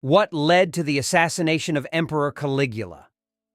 What led to the assassination of Emperor Caligula?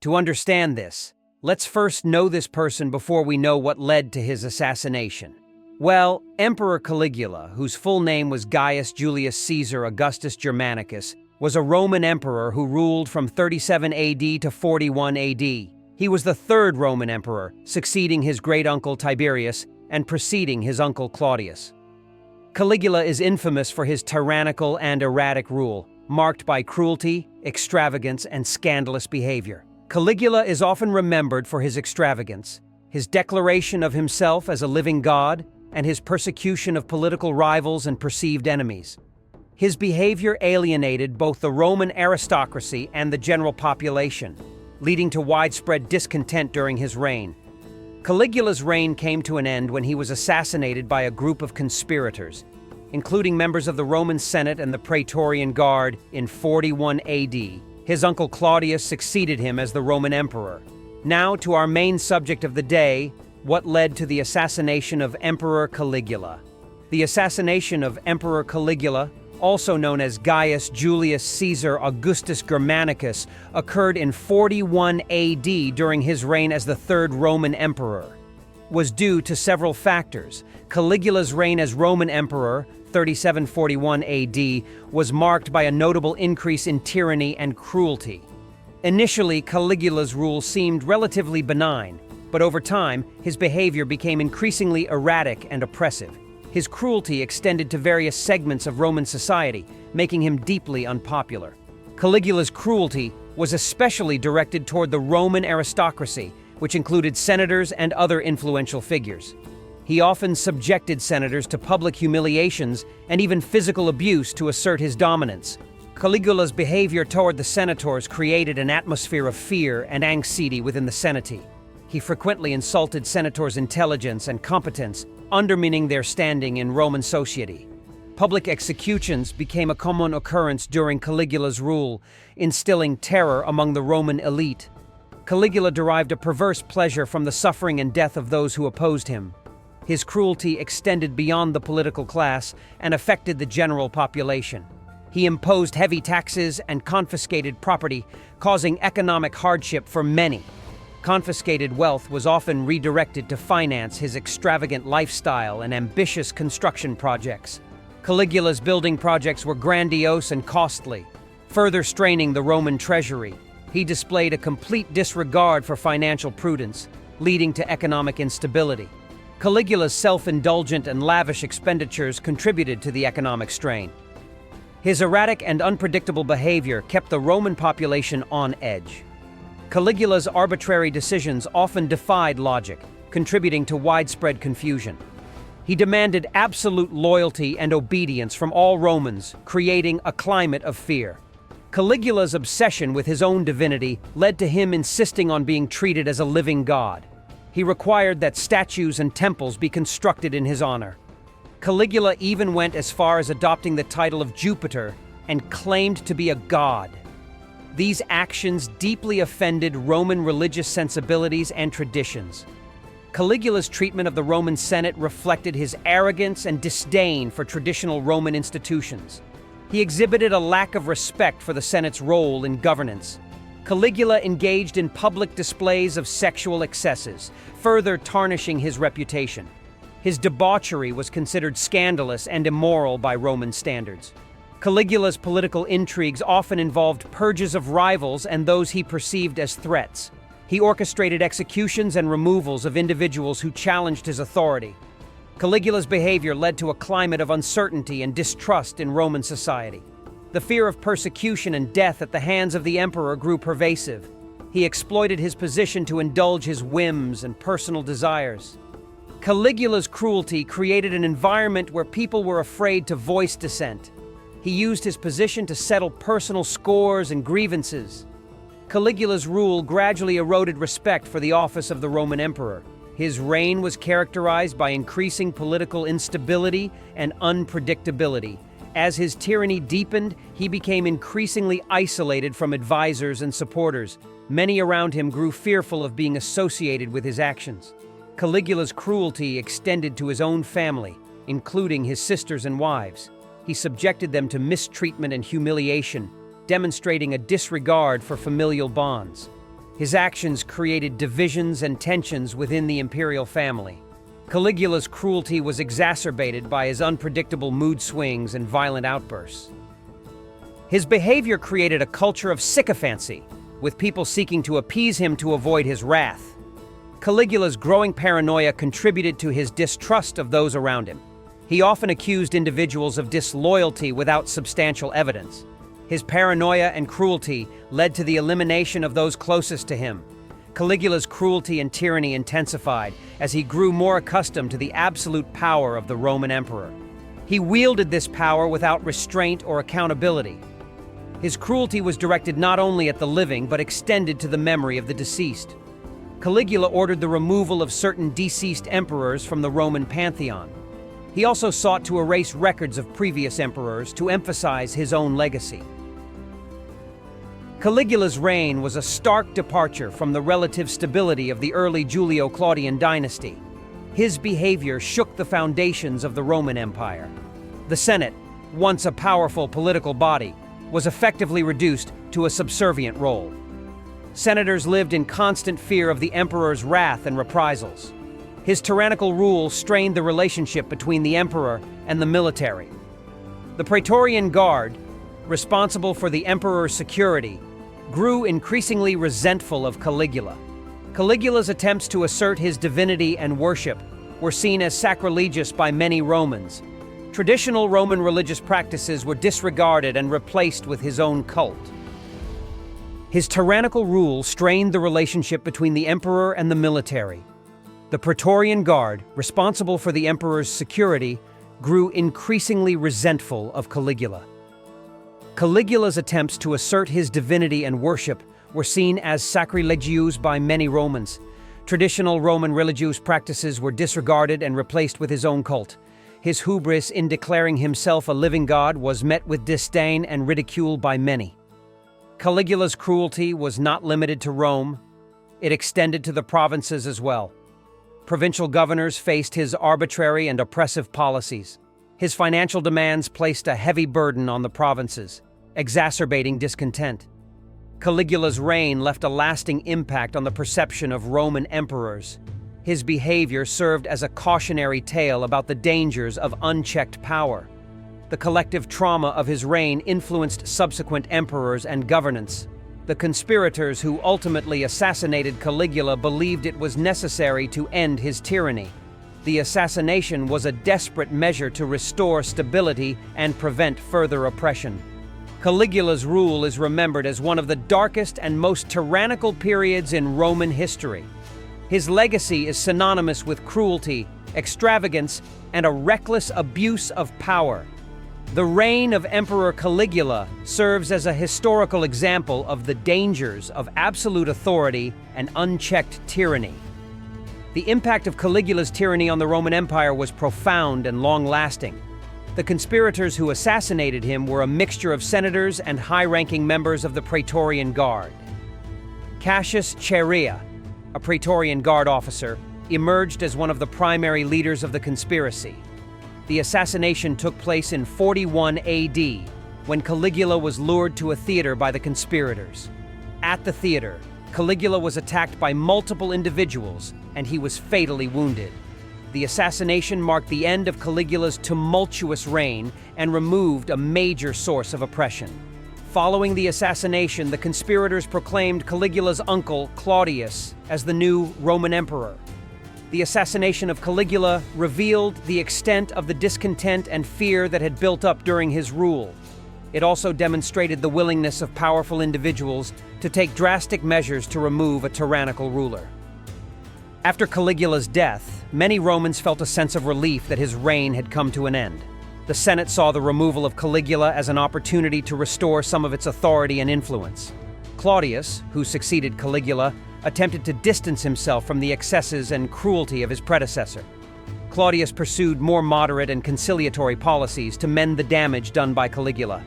To understand this, let's first know this person before we know what led to his assassination. Well, Emperor Caligula, whose full name was Gaius Julius Caesar Augustus Germanicus, was a Roman emperor who ruled from 37 AD to 41 AD. He was the third Roman emperor, succeeding his great-uncle Tiberius and preceding his uncle Claudius. Caligula is infamous for his tyrannical and erratic rule, marked by cruelty, extravagance, and scandalous behavior. Caligula is often remembered for his extravagance, his declaration of himself as a living god, and his persecution of political rivals and perceived enemies. His behavior alienated both the Roman aristocracy and the general population, leading to widespread discontent during his reign. Caligula's reign came to an end when he was assassinated by a group of conspirators, including members of the Roman Senate and the Praetorian Guard in 41 AD. His uncle Claudius succeeded him as the Roman emperor. Now to our main subject of the day, what led to the assassination of Emperor Caligula. The assassination of Emperor Caligula, also known as Gaius Julius Caesar Augustus Germanicus, occurred in 41 AD during his reign as the third Roman emperor. Was due to several factors. Caligula's reign as Roman emperor, 37-41 AD, was marked by a notable increase in tyranny and cruelty. Initially, Caligula's rule seemed relatively benign, but over time, his behavior became increasingly erratic and oppressive. His cruelty extended to various segments of Roman society, making him deeply unpopular. Caligula's cruelty was especially directed toward the Roman aristocracy, which included senators and other influential figures. He often subjected senators to public humiliations and even physical abuse to assert his dominance. Caligula's behavior toward the senators created an atmosphere of fear and anxiety within the Senate. He frequently insulted senators' intelligence and competence, undermining their standing in Roman society. Public executions became a common occurrence during Caligula's rule, instilling terror among the Roman elite. Caligula derived a perverse pleasure from the suffering and death of those who opposed him. His cruelty extended beyond the political class and affected the general population. He imposed heavy taxes and confiscated property, causing economic hardship for many. Confiscated wealth was often redirected to finance his extravagant lifestyle and ambitious construction projects. Caligula's building projects were grandiose and costly, further straining the Roman treasury. He displayed a complete disregard for financial prudence, leading to economic instability. Caligula's self-indulgent and lavish expenditures contributed to the economic strain. His erratic and unpredictable behavior kept the Roman population on edge. Caligula's arbitrary decisions often defied logic, contributing to widespread confusion. He demanded absolute loyalty and obedience from all Romans, creating a climate of fear. Caligula's obsession with his own divinity led to him insisting on being treated as a living god. He required that statues and temples be constructed in his honor. Caligula even went as far as adopting the title of Jupiter and claimed to be a god. These actions deeply offended Roman religious sensibilities and traditions. Caligula's treatment of the Roman Senate reflected his arrogance and disdain for traditional Roman institutions. He exhibited a lack of respect for the Senate's role in governance. Caligula engaged in public displays of sexual excesses, further tarnishing his reputation. His debauchery was considered scandalous and immoral by Roman standards. Caligula's political intrigues often involved purges of rivals and those he perceived as threats. He orchestrated executions and removals of individuals who challenged his authority. Caligula's behavior led to a climate of uncertainty and distrust in Roman society. The fear of persecution and death at the hands of the emperor grew pervasive. He exploited his position to indulge his whims and personal desires. Caligula's cruelty created an environment where people were afraid to voice dissent. He used his position to settle personal scores and grievances. Caligula's rule gradually eroded respect for the office of the Roman emperor. His reign was characterized by increasing political instability and unpredictability. As his tyranny deepened, he became increasingly isolated from advisors and supporters. Many around him grew fearful of being associated with his actions. Caligula's cruelty extended to his own family, including his sisters and wives. He subjected them to mistreatment and humiliation, demonstrating a disregard for familial bonds. His actions created divisions and tensions within the imperial family. Caligula's cruelty was exacerbated by his unpredictable mood swings and violent outbursts. His behavior created a culture of sycophancy, with people seeking to appease him to avoid his wrath. Caligula's growing paranoia contributed to his distrust of those around him. He often accused individuals of disloyalty without substantial evidence. His paranoia and cruelty led to the elimination of those closest to him. Caligula's cruelty and tyranny intensified as he grew more accustomed to the absolute power of the Roman emperor. He wielded this power without restraint or accountability. His cruelty was directed not only at the living but extended to the memory of the deceased. Caligula ordered the removal of certain deceased emperors from the Roman pantheon. He also sought to erase records of previous emperors to emphasize his own legacy. Caligula's reign was a stark departure from the relative stability of the early Julio-Claudian dynasty. His behavior shook the foundations of the Roman Empire. The Senate, once a powerful political body, was effectively reduced to a subservient role. Senators lived in constant fear of the emperor's wrath and reprisals. His tyrannical rule strained the relationship between the emperor and the military. The Praetorian Guard, responsible for the emperor's security, grew increasingly resentful of Caligula. Caligula's attempts to assert his divinity and worship were seen as sacrilegious by many Romans. Traditional Roman religious practices were disregarded and replaced with his own cult. His tyrannical rule strained the relationship between the emperor and the military. The Praetorian Guard, responsible for the emperor's security, grew increasingly resentful of Caligula. Caligula's attempts to assert his divinity and worship were seen as sacrilegious by many Romans. Traditional Roman religious practices were disregarded and replaced with his own cult. His hubris in declaring himself a living god was met with disdain and ridicule by many. Caligula's cruelty was not limited to Rome. It extended to the provinces as well. Provincial governors faced his arbitrary and oppressive policies. His financial demands placed a heavy burden on the provinces, exacerbating discontent. Caligula's reign left a lasting impact on the perception of Roman emperors. His behavior served as a cautionary tale about the dangers of unchecked power. The collective trauma of his reign influenced subsequent emperors and governance. The conspirators who ultimately assassinated Caligula believed it was necessary to end his tyranny. The assassination was a desperate measure to restore stability and prevent further oppression. Caligula's rule is remembered as one of the darkest and most tyrannical periods in Roman history. His legacy is synonymous with cruelty, extravagance, and a reckless abuse of power. The reign of Emperor Caligula serves as a historical example of the dangers of absolute authority and unchecked tyranny. The impact of Caligula's tyranny on the Roman Empire was profound and long-lasting. The conspirators who assassinated him were a mixture of senators and high-ranking members of the Praetorian Guard. Cassius Chaerea, a Praetorian Guard officer, emerged as one of the primary leaders of the conspiracy. The assassination took place in 41 AD, when Caligula was lured to a theater by the conspirators. At the theater, Caligula was attacked by multiple individuals, and he was fatally wounded. The assassination marked the end of Caligula's tumultuous reign and removed a major source of oppression. Following the assassination, the conspirators proclaimed Caligula's uncle, Claudius, as the new Roman emperor. The assassination of Caligula revealed the extent of the discontent and fear that had built up during his rule. It also demonstrated the willingness of powerful individuals to take drastic measures to remove a tyrannical ruler. After Caligula's death, many Romans felt a sense of relief that his reign had come to an end. The Senate saw the removal of Caligula as an opportunity to restore some of its authority and influence. Claudius, who succeeded Caligula, attempted to distance himself from the excesses and cruelty of his predecessor. Claudius pursued more moderate and conciliatory policies to mend the damage done by Caligula.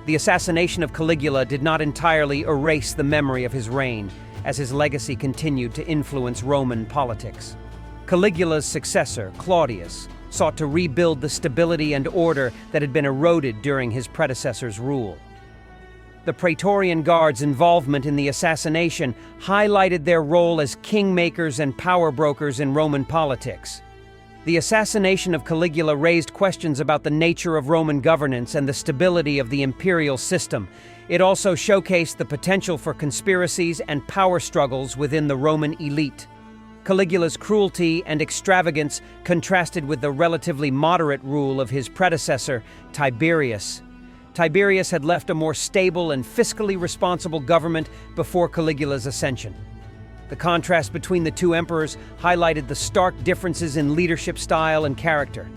The assassination of Caligula did not entirely erase the memory of his reign, as his legacy continued to influence Roman politics. Caligula's successor, Claudius, sought to rebuild the stability and order that had been eroded during his predecessor's rule. The Praetorian Guard's involvement in the assassination highlighted their role as kingmakers and power brokers in Roman politics. The assassination of Caligula raised questions about the nature of Roman governance and the stability of the imperial system. It also showcased the potential for conspiracies and power struggles within the Roman elite. Caligula's cruelty and extravagance contrasted with the relatively moderate rule of his predecessor, Tiberius. Tiberius had left a more stable and fiscally responsible government before Caligula's ascension. The contrast between the two emperors highlighted the stark differences in leadership style and character.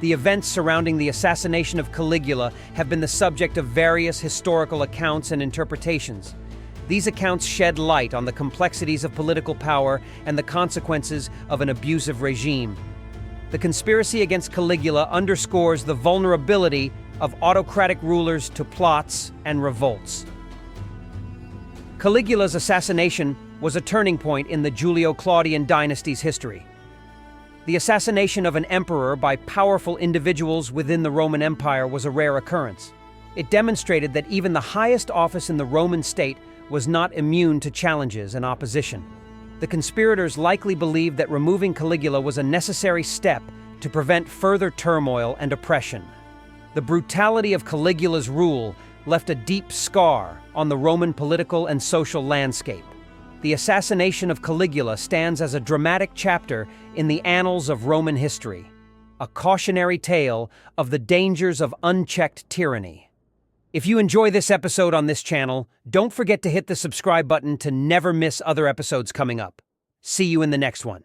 The events surrounding the assassination of Caligula have been the subject of various historical accounts and interpretations. These accounts shed light on the complexities of political power and the consequences of an abusive regime. The conspiracy against Caligula underscores the vulnerability of autocratic rulers to plots and revolts. Caligula's assassination was a turning point in the Julio-Claudian dynasty's history. The assassination of an emperor by powerful individuals within the Roman Empire was a rare occurrence. It demonstrated that even the highest office in the Roman state was not immune to challenges and opposition. The conspirators likely believed that removing Caligula was a necessary step to prevent further turmoil and oppression. The brutality of Caligula's rule left a deep scar on the Roman political and social landscape. The assassination of Caligula stands as a dramatic chapter in the annals of Roman history, a cautionary tale of the dangers of unchecked tyranny. If you enjoy this episode on this channel, don't forget to hit the subscribe button to never miss other episodes coming up. See you in the next one.